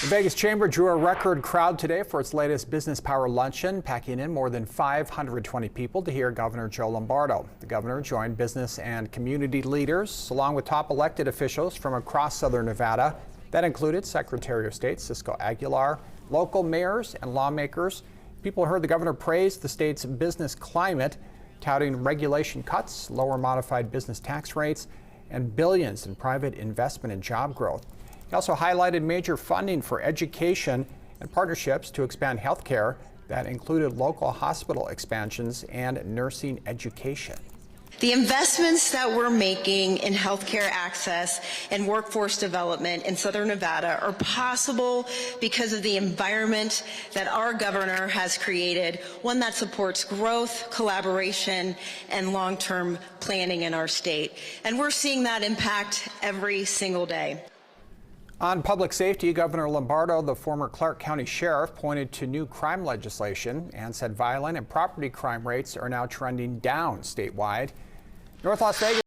The Vegas Chamber drew a record crowd today for its latest Business Power Luncheon, packing in more than 520 people to hear Governor Joe Lombardo. The governor joined business and community leaders, along with top elected officials from across southern Nevada. That included Secretary of State Cisco Aguilar, local mayors and lawmakers. People heard the governor praise the state's business climate, touting regulation cuts, lower modified business tax rates, and billions in private investment and job growth. He also highlighted major funding for education and partnerships to expand health care that included local hospital expansions and nursing education. The investments that we're making in healthcare access and workforce development in Southern Nevada are possible because of the environment that our governor has created, one that supports growth, collaboration, and long-term planning in our state. And we're seeing that impact every single day. On public safety, Governor Lombardo, the former Clark County Sheriff, pointed to new crime legislation and said violent and property crime rates are now trending down statewide. North Las Vegas